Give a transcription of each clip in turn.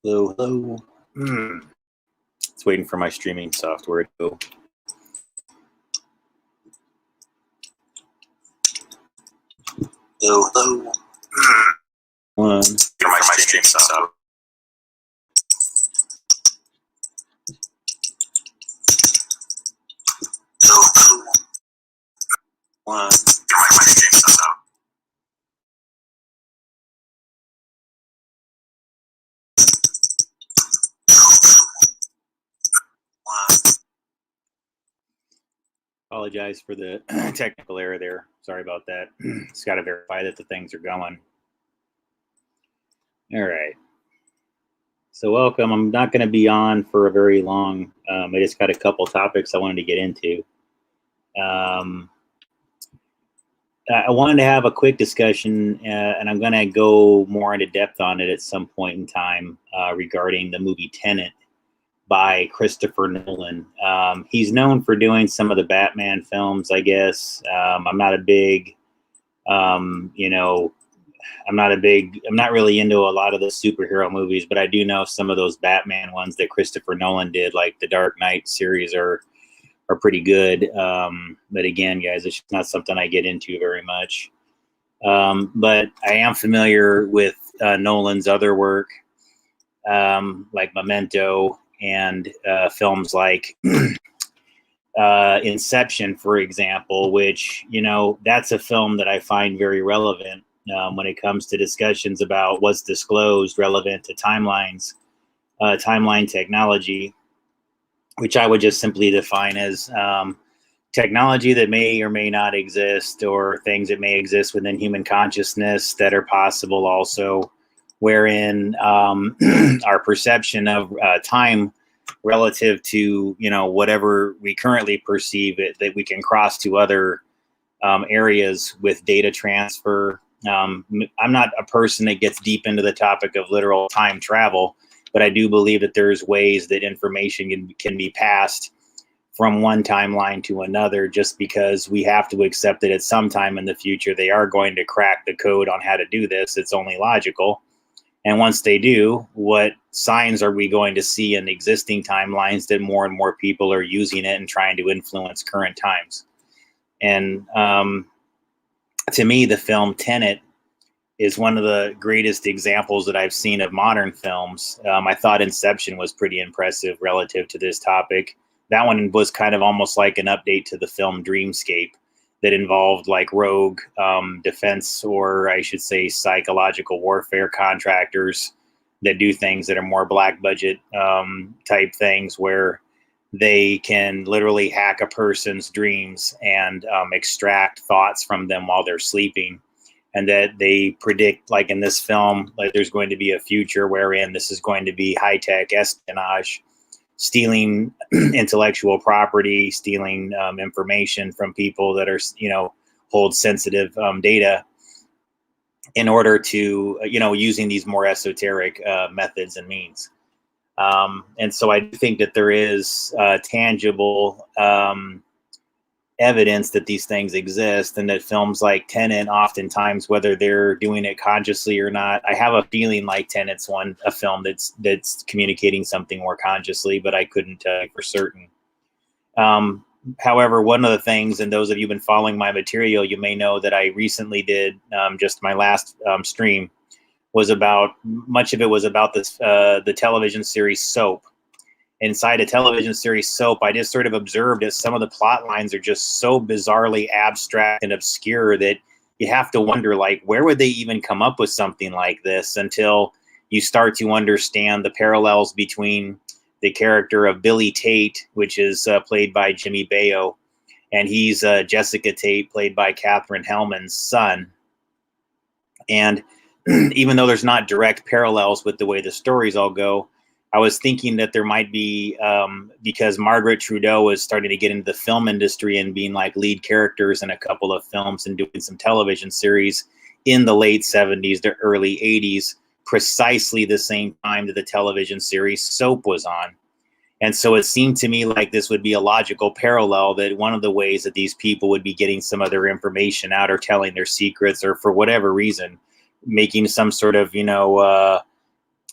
Hello, hello. It's waiting for my streaming software to go. Hello, hello. One. For my streaming software. Hello, hello. One. For my streaming software. Apologize for the technical error there. Sorry about that. Just got to verify that the things are going. All right. So welcome. I'm not going to be on for a very long. I just got a couple topics I wanted to get into. I wanted to have a quick discussion, and I'm going to go more into depth on it at some point in time regarding the movie Tenet by Christopher Nolan. He's known for doing some of the Batman films, I guess. I'm not really into a lot of the superhero movies, but I do know some of those Batman ones that Christopher Nolan did, like the Dark Knight series, are pretty good. But again, guys, it's just not something I get into very much. But I am familiar with Nolan's other work, like Memento, and films like Inception, for example, which, that's a film that I find very relevant when it comes to discussions about what's disclosed relevant to timeline technology, which I would just simply define as technology that may or may not exist, or things that may exist within human consciousness that are possible also, wherein our perception of time relative to, whatever we currently perceive it, that we can cross to other areas with data transfer. I'm not a person that gets deep into the topic of literal time travel, but I do believe that there's ways that information can be passed from one timeline to another, just because we have to accept that at some time in the future they are going to crack the code on how to do this. It's only logical. And once they do, what signs are we going to see in existing timelines that more and more people are using it and trying to influence current times? And to me, the film Tenet is one of the greatest examples that I've seen of modern films. I thought Inception was pretty impressive relative to this topic. That one was kind of almost like an update to the film Dreamscape, that involved like rogue defense, or I should say psychological warfare contractors that do things that are more black budget type things, where they can literally hack a person's dreams and extract thoughts from them while they're sleeping. And that they predict, like in this film, like there's going to be a future wherein this is going to be high-tech espionage, stealing intellectual property, stealing information from people that are, hold sensitive data, in order to, using these more esoteric methods and means. And so I think that there is tangible evidence that these things exist, and that films like Tenet, oftentimes, whether they're doing it consciously or not, I have a feeling like Tenet's a film that's communicating something more consciously, but I couldn't tell you for certain. However, one of the things, and those of you who've been following my material, you may know that I recently did just my last stream much of it was about this the television series S.O.P. Inside a television series S.O.P, I just sort of observed that some of the plot lines are just so bizarrely abstract and obscure that you have to wonder, like, where would they even come up with something like this, until you start to understand the parallels between the character of Billy Tate, which is played by Jimmy Bayo, and he's Jessica Tate, played by Katherine Hellman's son. And even though there's not direct parallels with the way the stories all go, I was thinking that there might be, because Margaret Trudeau was starting to get into the film industry and being like lead characters in a couple of films and doing some television series in the late 70s to early 80s, precisely the same time that the television series S.O.P was on. And so it seemed to me like this would be a logical parallel, that one of the ways that these people would be getting some of their information out, or telling their secrets, or for whatever reason, making some sort of,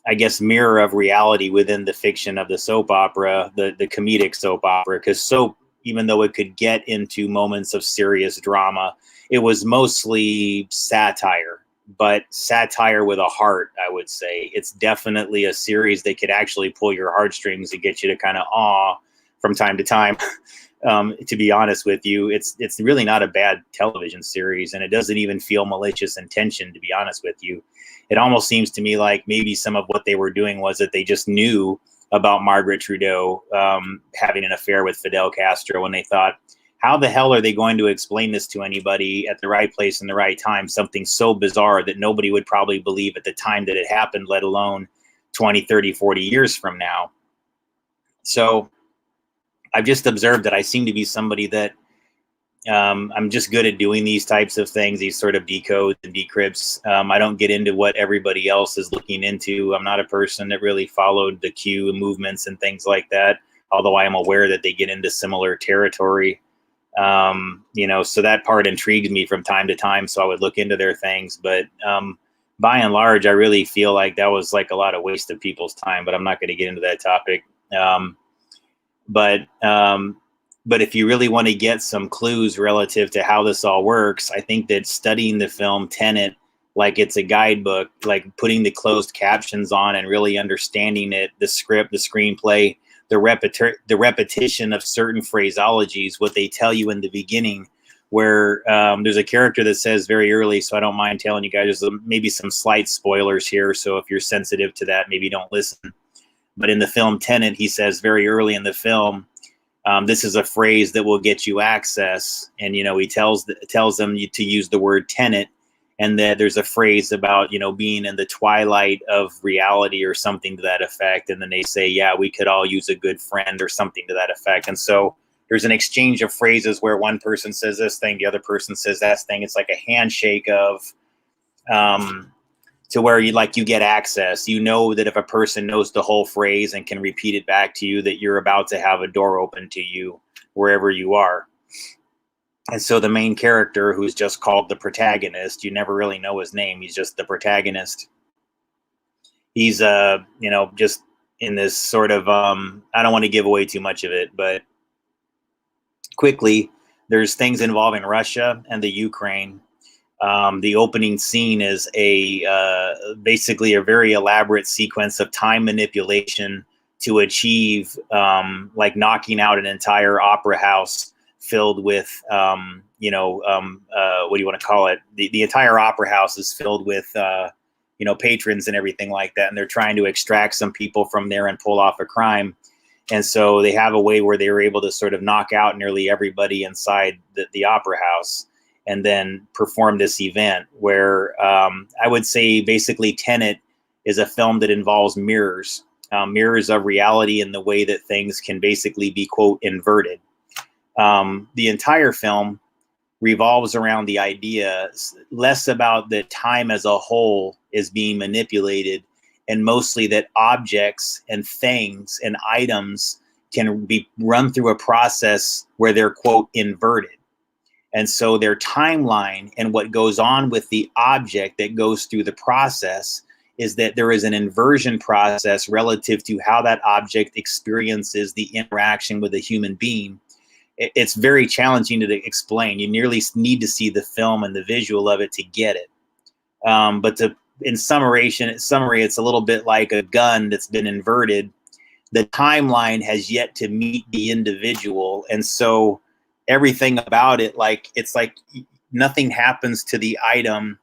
I guess, mirror of reality within the fiction of the soap opera, the comedic soap opera, because soap, even though it could get into moments of serious drama, it was mostly satire, but satire with a heart, I would say. It's definitely a series that could actually pull your heartstrings and get you to kind of awe from time to time. To be honest with you, it's really not a bad television series, and it doesn't even feel malicious intention, to be honest with you. It almost seems to me like maybe some of what they were doing was that they just knew about Margaret Trudeau having an affair with Fidel Castro, and they thought, how the hell are they going to explain this to anybody at the right place and the right time? Something so bizarre that nobody would probably believe at the time that it happened, let alone 20, 30, 40 years from now. So I've just observed that I seem to be somebody that I'm just good at doing these types of things, these sort of decodes and decrypts. I don't get into what everybody else is looking into. I'm not a person that really followed the Q movements and things like that, although I am aware that they get into similar territory. So that part intrigued me from time to time, so I would look into their things. But by and large, I really feel like that was like a lot of waste of people's time, but I'm not going to get into that topic. But if you really want to get some clues relative to how this all works, I think that studying the film Tenet like it's a guidebook, like putting the closed captions on and really understanding it, the script, the screenplay, the repetition of certain phraseologies, what they tell you in the beginning, where there's a character that says very early, so I don't mind telling you guys, there's maybe some slight spoilers here, so if you're sensitive to that, maybe don't listen. But in the film Tenet, he says very early in the film, this is a phrase that will get you access. And, he tells them to use the word tenet, and that there's a phrase about, being in the twilight of reality or something to that effect. And then they say, yeah, we could all use a good friend or something to that effect. And so there's an exchange of phrases where one person says this thing, the other person says that thing. It's like a handshake of, to where you get access. That if a person knows the whole phrase and can repeat it back to you, that you're about to have a door open to you wherever you are. And so the main character, who's just called the protagonist, you never really know his name. He's just the protagonist. He's, just in this sort of, I don't want to give away too much of it, but quickly, there's things involving Russia and the Ukraine. The opening scene is basically a very elaborate sequence of time manipulation to achieve knocking out an entire opera house filled with what do you want to call it? The entire opera house is filled with patrons and everything like that, and they're trying to extract some people from there and pull off a crime. And so they have a way where they were able to sort of knock out nearly everybody inside the opera house, and then perform this event where I would say basically Tenet is a film that involves mirrors of reality in the way that things can basically be, quote, inverted. The entire film revolves around the idea less about that time as a whole is being manipulated, and mostly that objects and things and items can be run through a process where they're, quote, inverted. And so their timeline and what goes on with the object that goes through the process is that there is an inversion process relative to how that object experiences the interaction with a human being. It's very challenging to explain. You nearly need to see the film and the visual of it to get it. But in summary, it's a little bit like a gun that's been inverted. The timeline has yet to meet the individual. And so everything about it, it's like nothing happens to the item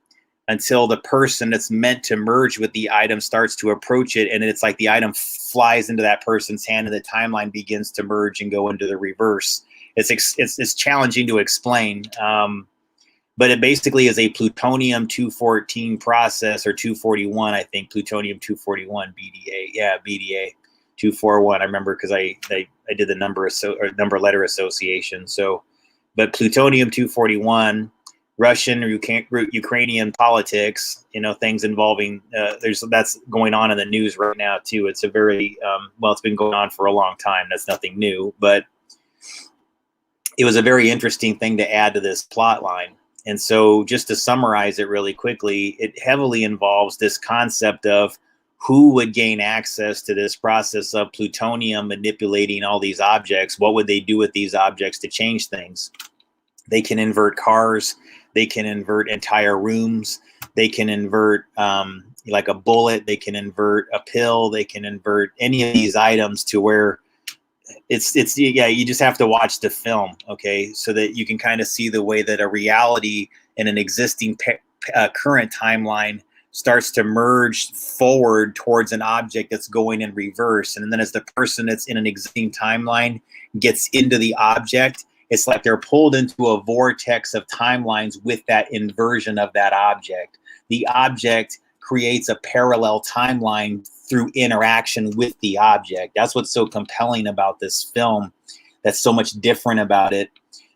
until the person that's meant to merge with the item starts to approach it. And it's like the item flies into that person's hand and the timeline begins to merge and go into the reverse. It's challenging to explain. But it basically is a plutonium-214 process, or 241, I think, plutonium-241 BDA. Yeah, BDA 241. I remember because I did the number letter association. So, but plutonium-241, Russian or Ukrainian politics, things involving that's going on in the news right now too. It's a very it's been going on for a long time. That's nothing new, but it was a very interesting thing to add to this plot line. And so just to summarize it really quickly, it heavily involves this concept of who would gain access to this process of plutonium manipulating all these objects? What would they do with these objects to change things? They can invert cars. They can invert entire rooms. They can invert like a bullet. They can invert a pill. They can invert any of these items to where it's yeah, you just have to watch the film, okay, so that you can kind of see the way that a reality in an existing current timeline starts to merge forward towards an object that's going in reverse. And then as the person that's in an existing timeline gets into the object, it's like they're pulled into a vortex of timelines with that inversion of that object. The object creates a parallel timeline through interaction with the object. That's what's so compelling about this film. That's so much different about it.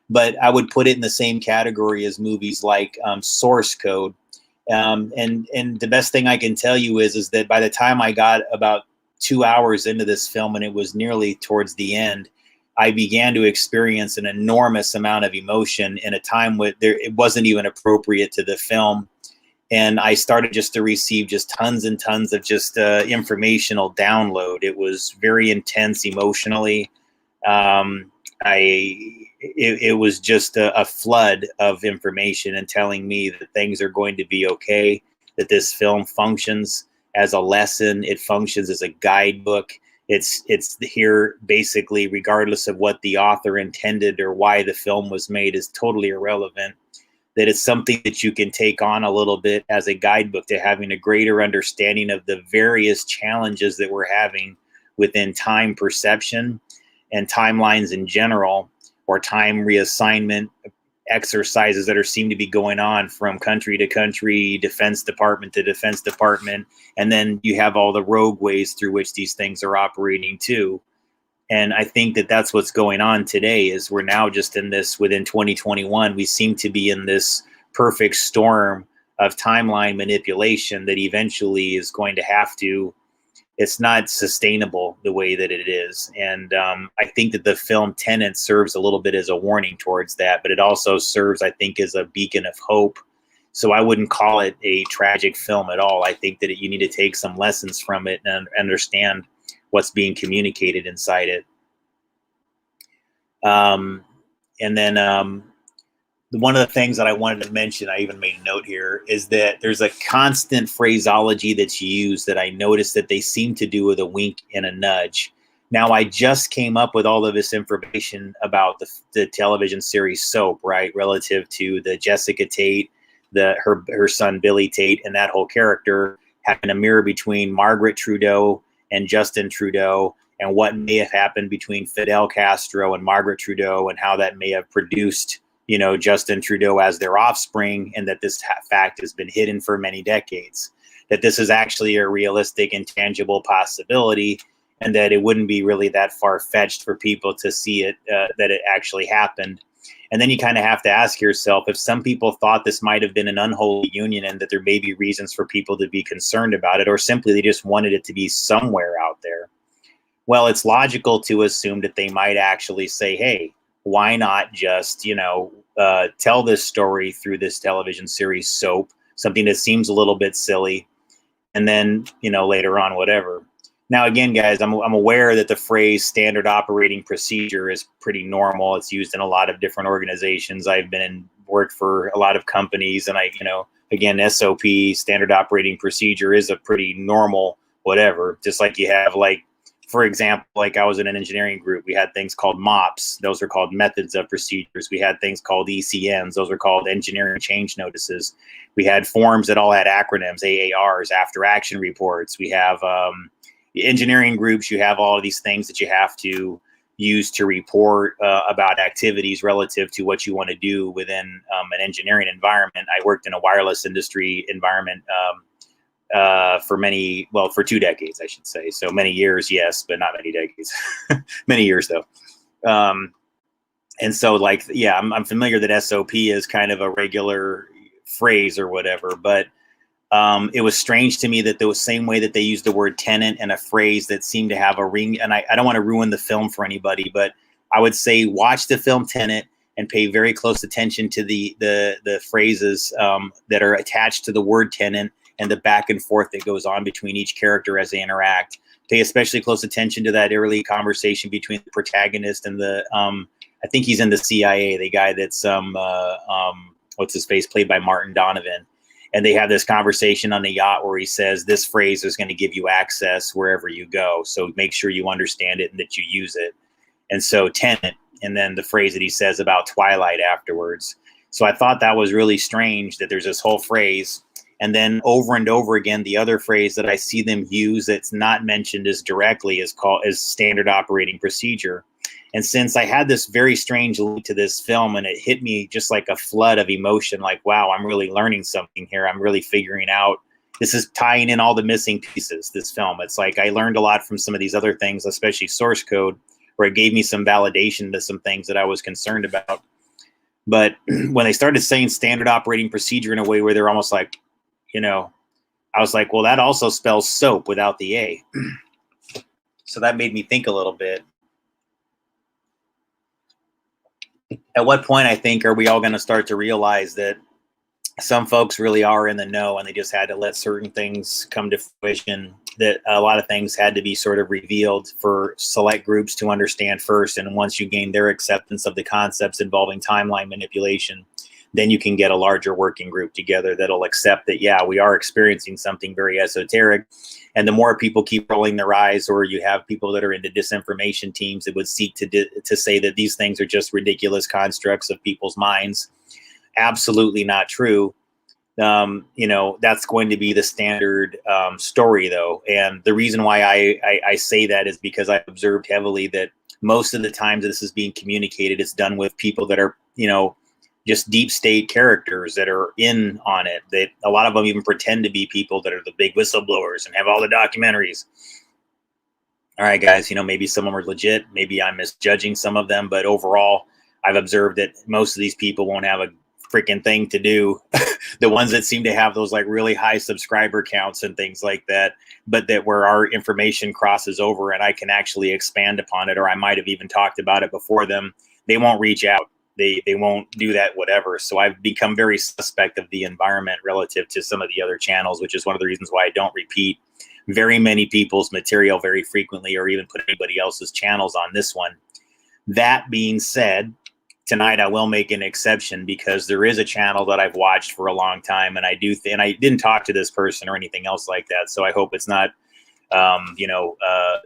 But I would put it in the same category as movies like Source Code. And the best thing I can tell you is that by the time I got about 2 hours into this film, and it was nearly towards the end, I began to experience an enormous amount of emotion in a time where it wasn't even appropriate to the film. And I started just to receive just tons and tons of just informational download. It was very intense emotionally. It was just a flood of information and telling me that things are going to be okay, that this film functions as a lesson. It functions as a guidebook. It's here basically, regardless of what the author intended or why the film was made, is totally irrelevant. That it's something that you can take on a little bit as a guidebook to having a greater understanding of the various challenges that we're having within time perception and timelines in general, or time reassignment exercises that seem to be going on from country to country, defense department to defense department. And then you have all the rogue ways through which these things are operating too. And I think that that's what's going on today, is we're now just in this, within 2021, we seem to be in this perfect storm of timeline manipulation that eventually is going to have to, it's not sustainable the way that it is. And I think that the film Tenet serves a little bit as a warning towards that, but it also serves, I think, as a beacon of hope. So I wouldn't call it a tragic film at all. I think that you need to take some lessons from it and understand what's being communicated inside it. And then one of the things that I wanted to mention, I even made a note here, is that there's a constant phraseology that's used that I noticed that they seem to do with a wink and a nudge. Now, I just came up with all of this information about the television series Soap, right, relative to the Jessica Tate, her son Billy Tate, and that whole character having a mirror between Margaret Trudeau and Justin Trudeau, and what may have happened between Fidel Castro and Margaret Trudeau, and how that may have produced, Justin Trudeau as their offspring, and that this fact has been hidden for many decades, that this is actually a realistic and tangible possibility, and that it wouldn't be really that far-fetched for people to see it, that it actually happened. And then you kind of have to ask yourself, if some people thought this might have been an unholy union and that there may be reasons for people to be concerned about it, or simply they just wanted it to be somewhere out there, well, it's logical to assume that they might actually say, hey, why not just, tell this story through this television series Soap, something that seems a little bit silly, and then, later on, whatever. Now, again, guys, I'm aware that the phrase standard operating procedure is pretty normal. It's used in a lot of different organizations. I've worked for a lot of companies, and again, S.O.P, standard operating procedure, is a pretty normal whatever. Just like you have, for example, like I was in an engineering group, we had things called MOPs. Those are called methods of procedures. We had things called ECNs. Those are called engineering change notices. We had forms that all had acronyms, AARs, after action reports. We have engineering groups. You have all of these things that you have to use to report about activities relative to what you want to do within an engineering environment. I worked in a wireless industry environment for 2 decades, I should say. So many years, yes, but not many decades. Many years, though. And so, I'm familiar that SOP is kind of a regular phrase or whatever, but it was strange to me that the same way that they used the word tenant and a phrase that seemed to have a ring, and I don't want to ruin the film for anybody, but I would say watch the film Tenet and pay very close attention to the phrases that are attached to the word tenant, and the back and forth that goes on between each character as they interact. Pay especially close attention to that early conversation between the protagonist and the I think he's in the CIA, the guy that's what's his face, played by Martin Donovan. And they have this conversation on the yacht where he says this phrase is going to give you access wherever you go. So make sure you understand it and that you use it. And so Tenet, and then the phrase that he says about Twilight afterwards. So I thought that was really strange that there's this whole phrase. And then over and over again, the other phrase that I see them use that's not mentioned as directly is called as standard operating procedure. And since I had this very strange link to this film, and it hit me just like a flood of emotion, like, wow, I'm really learning something here. I'm really figuring out, this is tying in all the missing pieces, this film. It's like I learned a lot from some of these other things, especially source code, where it gave me some validation to some things that I was concerned about. But when they started saying standard operating procedure in a way where they're almost like, you know, I was like, well, that also spells soap without the A. So that made me think a little bit. At what point, I think, are we all going to start to realize that some folks really are in the know and they just had to let certain things come to fruition, that a lot of things had to be sort of revealed for select groups to understand first. And once you gain their acceptance of the concepts involving timeline manipulation, then you can get a larger working group together that'll accept that, yeah, we are experiencing something very esoteric. And the more people keep rolling their eyes, or you have people that are into disinformation teams that would seek to say that these things are just ridiculous constructs of people's minds, absolutely not true. You know, that's going to be the standard story, though. And the reason why I say that is because I've observed heavily that most of the times this is being communicated, it's done with people that are, you know, just deep state characters that are in on it. That a lot of them even pretend to be people that are the big whistleblowers and have all the documentaries. All right, guys, you know, maybe some of them are legit. Maybe I'm misjudging some of them, but overall, I've observed that most of these people won't have a freaking thing to do. The ones that seem to have those like really high subscriber counts and things like that, but that where our information crosses over and I can actually expand upon it, or I might have even talked about it before them, they won't reach out. They won't do that, whatever. So I've become very suspect of the environment relative to some of the other channels, which is one of the reasons why I don't repeat very many people's material very frequently, or even put anybody else's channels on this one. That being said, tonight I will make an exception because there is a channel that I've watched for a long time, and I do, and I didn't talk to this person or anything else like that. So I hope it's not,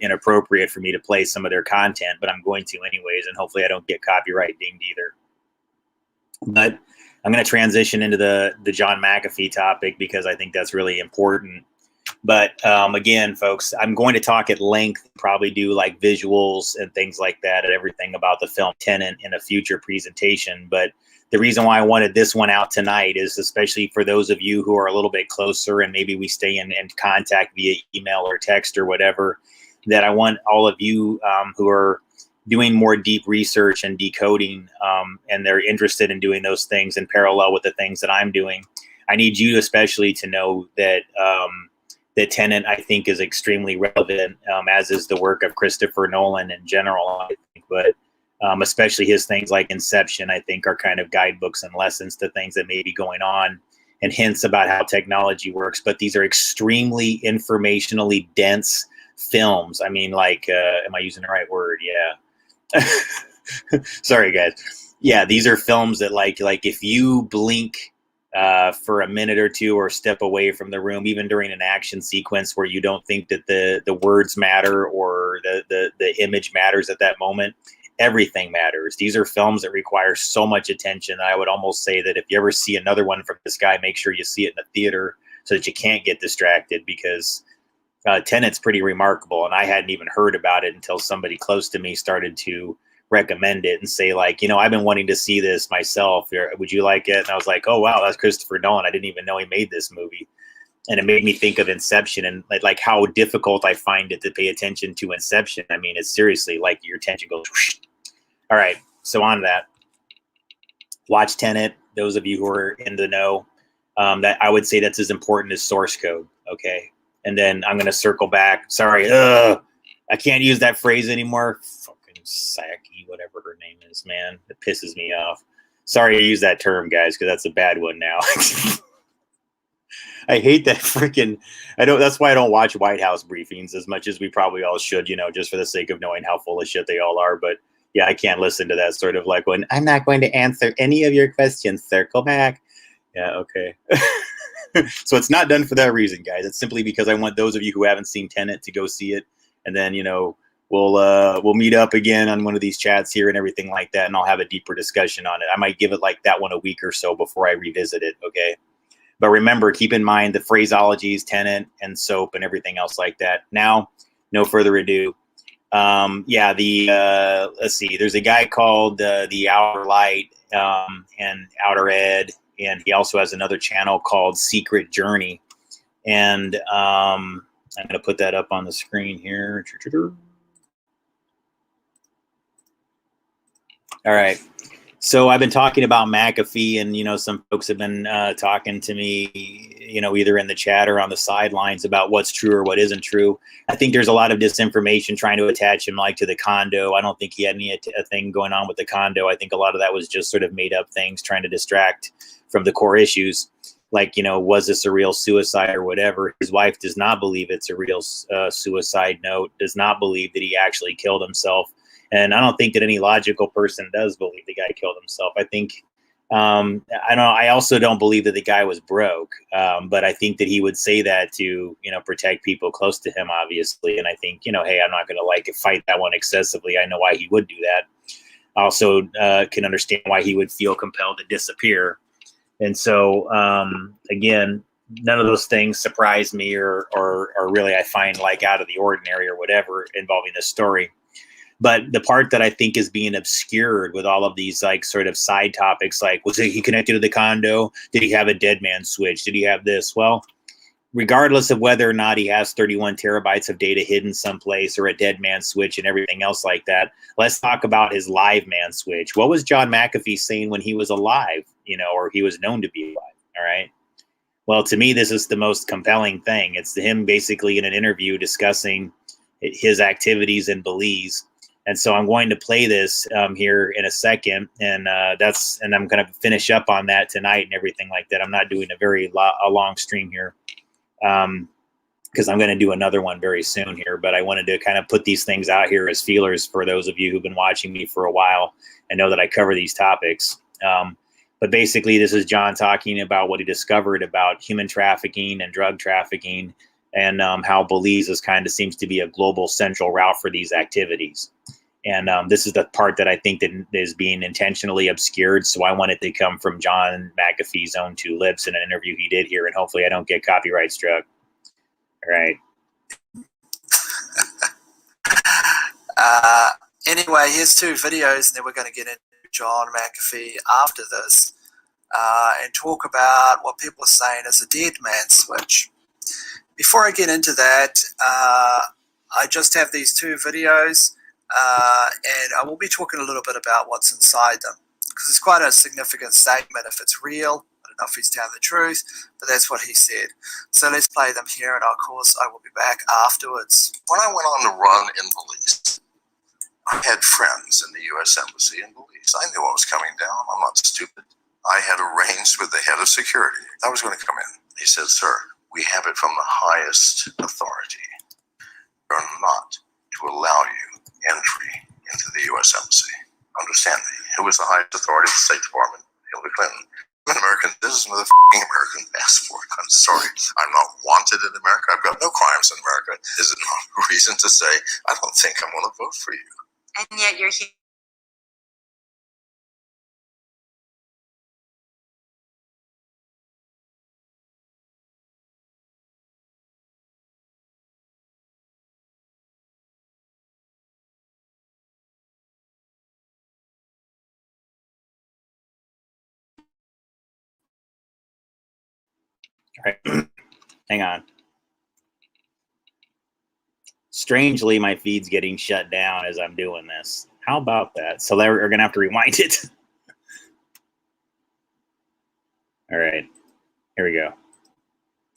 inappropriate for me to play some of their content, but I'm going to anyways, and hopefully I don't get copyright dinged either. But I'm going to transition into the John McAfee topic because I think that's really important. But again, folks, I'm going to talk at length, probably do like visuals and things like that and everything about the film Tenet in a future presentation. But the reason why I wanted this one out tonight is especially for those of you who are a little bit closer and maybe we stay in contact via email or text or whatever, that I want all of you who are doing more deep research and decoding and they're interested in doing those things in parallel with the things that I'm doing. I need you especially to know that that Tenet, I think, is extremely relevant, as is the work of Christopher Nolan in general, I think. But especially his things like Inception, I think, are kind of guidebooks and lessons to things that may be going on and hints about how technology works. But these are extremely informationally dense films. I mean, like, am I using the right word? Yeah. Sorry, guys. Yeah, these are films that like if you blink for a minute or two or step away from the room, even during an action sequence where you don't think that the words matter or the image matters at that moment, everything matters. These are films that require so much attention. I would almost say that if you ever see another one from this guy, make sure you see it in the theater so that you can't get distracted, because Tenet's pretty remarkable. And I hadn't even heard about it until somebody close to me started to recommend it and say, like, I've been wanting to see this myself. Would you like it? And I was like, oh, wow, that's Christopher Nolan. I didn't even know he made this movie. And it made me think of Inception and like how difficult I find it to pay attention to Inception. I mean, it's seriously like your attention goes whoosh. All right, so on to that. Watch Tenet. Those of you who are in the know, that I would say that's as important as source code. Okay, and then I'm gonna circle back. Sorry, I can't use that phrase anymore. Fucking Saki, whatever her name is, man, it pisses me off. Sorry to use that term, guys, because that's a bad one now. I hate that freaking. I don't. That's why I don't watch White House briefings as much as we probably all should. Just for the sake of knowing how full of shit they all are. But yeah, I can't listen to that sort of like when I'm not going to answer any of your questions. Circle back. Yeah. Okay. So it's not done for that reason, guys. It's simply because I want those of you who haven't seen Tenet to go see it, and then we'll meet up again on one of these chats here and everything like that, and I'll have a deeper discussion on it. I might give it like that one a week or so before I revisit it. Okay. But remember, keep in mind the phraseologies, Tenet and S.O.P and everything else like that. Now, no further ado. Let's see. There's a guy called the Outer Light and Outer Ed, and he also has another channel called Secret Journey. And I'm going to put that up on the screen here. All right. So I've been talking about McAfee, and some folks have been talking to me, either in the chat or on the sidelines about what's true or what isn't true. I think there's a lot of disinformation trying to attach him like to the condo. I don't think he had a thing going on with the condo. I think a lot of that was just sort of made up things trying to distract from the core issues. Like, was this a real suicide or whatever? His wife does not believe it's a real suicide note, does not believe that he actually killed himself. And I don't think that any logical person does believe the guy killed himself. I think, I also don't believe that the guy was broke. But I think that he would say that to, protect people close to him, obviously. And I think, hey, I'm not going to fight that one excessively. I know why he would do that. I also can understand why he would feel compelled to disappear. And so, again, none of those things surprise me or really I find out of the ordinary or whatever involving this story. But the part that I think is being obscured with all of these sort of side topics, was he connected to the condo? Did he have a dead man switch? Did he have this? Well, regardless of whether or not he has 31 terabytes of data hidden someplace or a dead man switch and everything else like that, let's talk about his live man switch. What was John McAfee saying when he was alive, or he was known to be alive? All right. Well, to me, this is the most compelling thing. It's him basically in an interview discussing his activities in Belize. And so I'm going to play this here in a second, and I'm going to finish up on that tonight and everything like that. I'm not doing a long stream here because I'm going to do another one very soon here. But I wanted to kind of put these things out here as feelers for those of you who've been watching me for a while and know that I cover these topics. But basically, this is John talking about what he discovered about human trafficking and drug trafficking, and how Belize seems to be a global central route for these activities. And this is the part that I think that is being intentionally obscured. So I want it to come from John McAfee's own two lips in an interview he did here. And hopefully I don't get copyright struck. All right. Anyway, here's two videos, and then we're going to get into John McAfee after this and talk about what people are saying is a dead man switch. Before I get into that, I just have these two videos. And I will be talking a little bit about what's inside them, because it's quite a significant statement if it's real. I don't know if he's telling the truth, but that's what he said. So let's play them here, and of course I will be back afterwards. When I went on the run in Belize, I had friends in the U.S. Embassy in Belize. I knew what was coming down. I'm not stupid. I had arranged with the head of security. I was going to come in. He said, "Sir, we have it from the highest authority. We're not to allow you entry into the U.S. Embassy." Understand me. Who was the highest authority of the State Department? Hillary Clinton. I'm an American citizen with a American passport. I'm sorry. I'm not wanted in America. I've got no crimes in America. Is it not a reason to say, I don't think I'm going to vote for you? And yet you're here. All right. Hang on. Strangely, my feed's getting shut down as I'm doing this. How about that? So we're going to have to rewind it. All right. Here we go.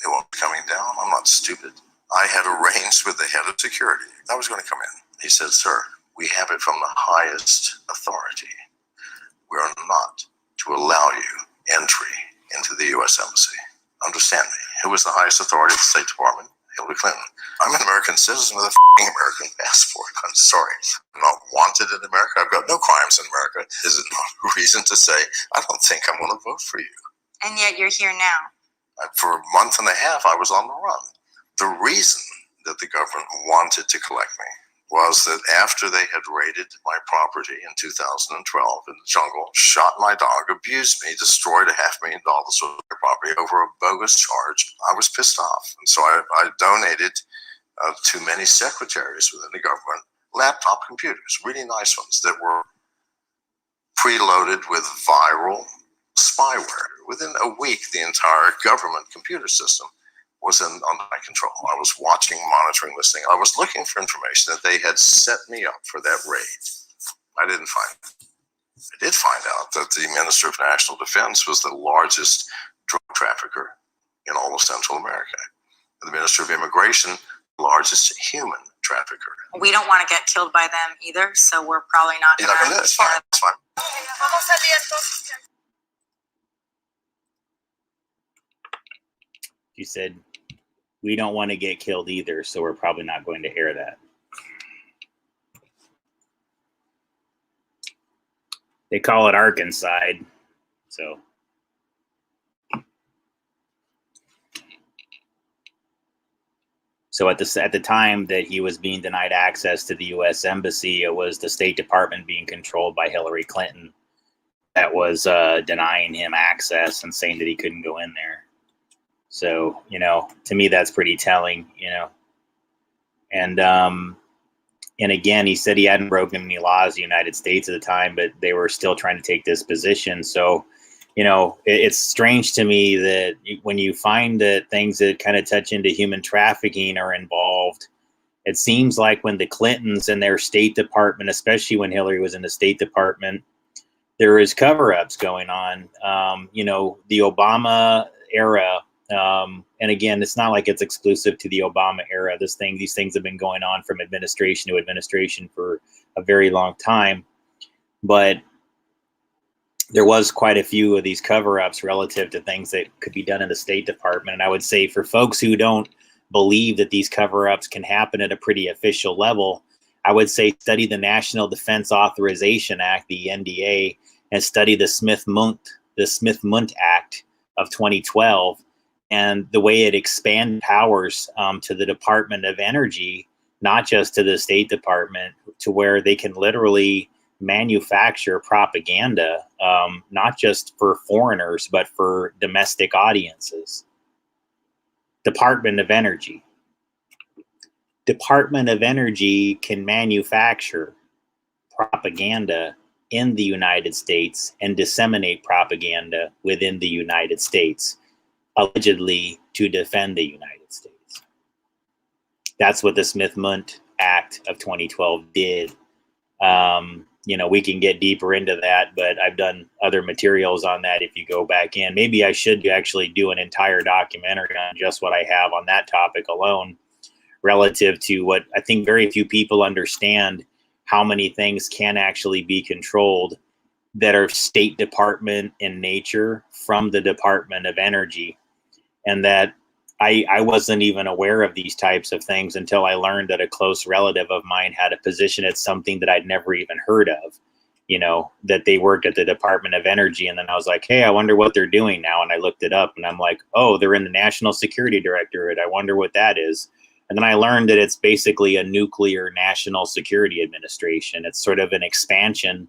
They won't be coming down. I'm not stupid. I had arranged with the head of security. I was going to come in. He said, "Sir, we have it from the highest authority. We are not to allow you entry into the U.S. Embassy." Understand me. Who was the highest authority at the State Department? Hillary Clinton. I'm an American citizen with a American passport. I'm sorry. I'm not wanted in America. I've got no crimes in America. Is it not a reason to say, I don't think I'm going to vote for you? And yet you're here now. For a month and a half, I was on the run. The reason that the government wanted to collect me was that after they had raided my property in 2012 in the jungle, shot my dog, abused me, destroyed $500,000 of their property over a bogus charge, I was pissed off. And so I donated to many secretaries within the government laptop computers, really nice ones that were preloaded with viral spyware. Within a week, the entire government computer system was under my control. I was watching, monitoring, listening. I was looking for information that they had set me up for that raid. I didn't find it. I did find out that the Minister of National Defense was the largest drug trafficker in all of Central America. And the Minister of Immigration, the largest human trafficker. We don't want to get killed by them either, so we're probably not going to. It's fine. It's fine. You said, we don't want to get killed either, so we're probably not going to air that. They call it Arkanside, so. So at the time that he was being denied access to the U.S. Embassy, it was the State Department being controlled by Hillary Clinton that was denying him access and saying that he couldn't go in there. So, to me, that's pretty telling, And again, he said he hadn't broken any laws in the United States at the time, but they were still trying to take this position. So, it's strange to me that when you find that things that kind of touch into human trafficking are involved, it seems like when the Clintons and their State Department, especially when Hillary was in the State Department, there is cover-ups going on. The Obama era. And again, it's not like it's exclusive to the Obama era. These things have been going on from administration to administration for a very long time. But there was quite a few of these cover-ups relative to things that could be done in the State Department. And I would say for folks who don't believe that these cover-ups can happen at a pretty official level, I would say study the National Defense Authorization Act, the NDA, and study the Smith-Mundt Act of 2012. And the way it expanded powers to the Department of Energy, not just to the State Department, to where they can literally manufacture propaganda, not just for foreigners, but for domestic audiences. Department of Energy. Department of Energy can manufacture propaganda in the United States and disseminate propaganda within the United States, allegedly to defend the United States. That's what the Smith-Mundt Act of 2012 did. We can get deeper into that, but I've done other materials on that if you go back in. Maybe I should actually do an entire documentary on just what I have on that topic alone, relative to what I think very few people understand, how many things can actually be controlled that are State Department in nature from the Department of Energy. And that I wasn't even aware of these types of things until I learned that a close relative of mine had a position at something that I'd never even heard of, that they worked at the Department of Energy. And then I was like, hey, I wonder what they're doing now. And I looked it up and I'm like, oh, they're in the National Security Directorate. I wonder what that is. And then I learned that it's basically a nuclear national security administration. It's sort of an expansion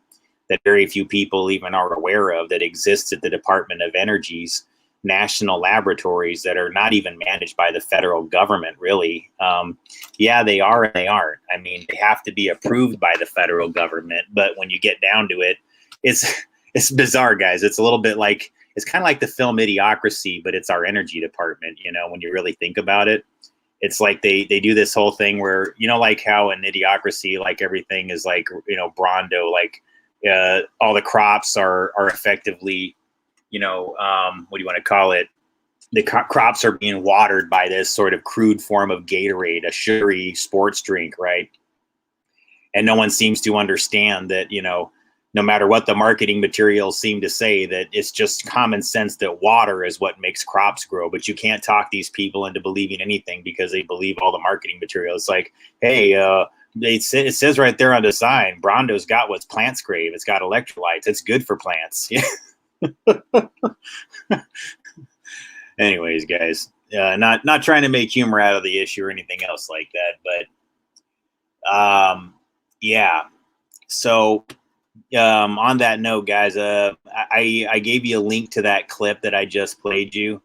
that very few people even are aware of that exists at the Department of Energy's national laboratories that are not even managed by the federal government, really. Yeah, they are and they aren't. I mean, they have to be approved by the federal government, but when you get down to it, it's bizarre, guys. It's a little bit like, it's kind of like the film Idiocracy, but it's our energy department, when you really think about it. It's like they do this whole thing where, like how in Idiocracy, like everything is like, Brondo, like all the crops are effectively, what do you want to call it? The crops are being watered by this sort of crude form of Gatorade, a sugary sports drink, right? And no one seems to understand that, no matter what the marketing materials seem to say, that it's just common sense that water is what makes crops grow. But you can't talk these people into believing anything because they believe all the marketing materials. It's like, hey, it says right there on the sign, Brondo's got what plants crave. It's got electrolytes. It's good for plants. Anyways, guys, not trying to make humor out of the issue or anything else like that, but yeah. So on that note, guys, I gave you a link to that clip that I just played you.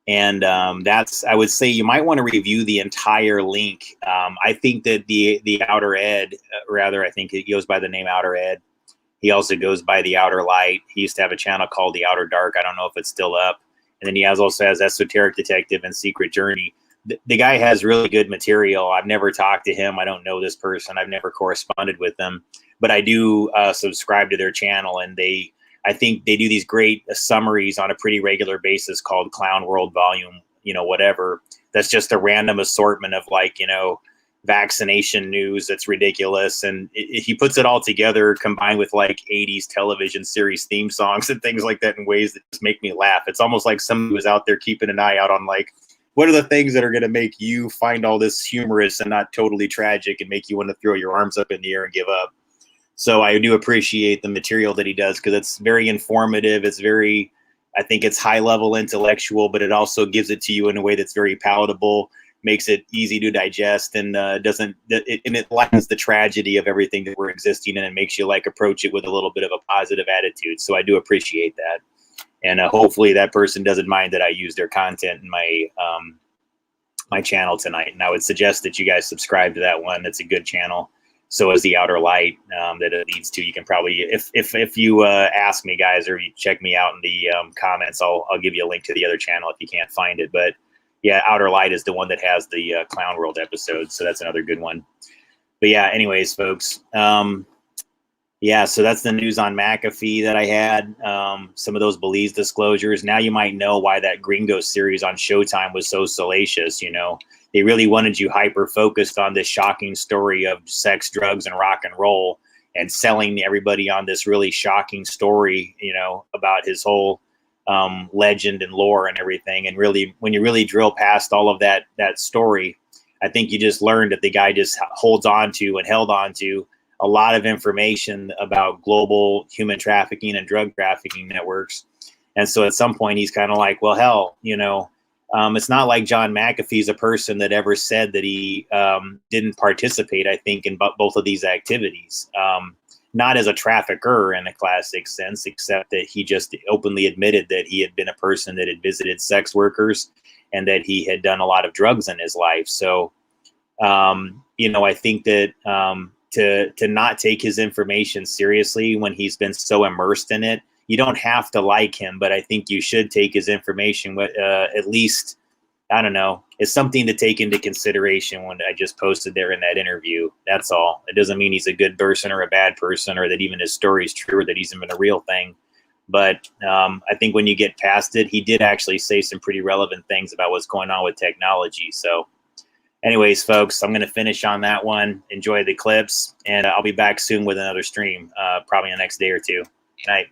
And I would say you might want to review the entire link. I think that the Outer Ed, I think it goes by the name Outer Ed. He also goes by the Outer Light. He used to have a channel called the Outer Dark. I don't know if it's still up. And then he also has Esoteric Detective and Secret Journey. The guy has really good material. I've never talked to him. I don't know this person. I've never corresponded with them. But I do subscribe to their channel, and I think they do these great summaries on a pretty regular basis called Clown World Volume, whatever. That's just a random assortment of vaccination news that's ridiculous. And he puts it all together combined with 80s television series theme songs and things like that in ways that just make me laugh. It's almost like somebody was out there keeping an eye out on what are the things that are going to make you find all this humorous and not totally tragic and make you want to throw your arms up in the air and give up. So I do appreciate the material that he does because it's very informative. I think it's high level intellectual, but it also gives it to you in a way that's very palatable, makes it easy to digest, and it lightens the tragedy of everything that we're existing in and makes you approach it with a little bit of a positive attitude. So I do appreciate that. And hopefully that person doesn't mind that I use their content in my channel tonight. And I would suggest that you guys subscribe to that one. It's a good channel. So is the Outer Light that it leads to. You can probably, if you ask me, guys, or you check me out in the comments, I'll give you a link to the other channel if you can't find it. But yeah, Outer Light is the one that has the Clown World episode. So that's another good one. But yeah, anyways, folks. Yeah, so that's the news on McAfee that I had. Some of those Belize disclosures. Now you might know why that Gringo series on Showtime was so salacious. They really wanted you hyper-focused on this shocking story of sex, drugs, and rock and roll, and selling everybody on this really shocking story, about his whole legend and lore and everything. And really, when you really drill past all of that story, I think you just learned that the guy just held on to a lot of information about global human trafficking and drug trafficking networks. And so at some point he's kind of like, well, hell, it's not like John McAfee's a person that ever said that he didn't participate, I think, in both of these activities. Not as a trafficker in a classic sense, except that he just openly admitted that he had been a person that had visited sex workers and that he had done a lot of drugs in his life. So, I think that to not take his information seriously when he's been so immersed in it, you don't have to like him, but I think you should take his information at least, I don't know, it's something to take into consideration when I just posted there in that interview. That's all. It doesn't mean he's a good person or a bad person or that even his story is true or that he's even a real thing. But I think when you get past it, he did actually say some pretty relevant things about what's going on with technology. So anyways, folks, I'm going to finish on that one. Enjoy the clips, and I'll be back soon with another stream, probably in the next day or two. Good night.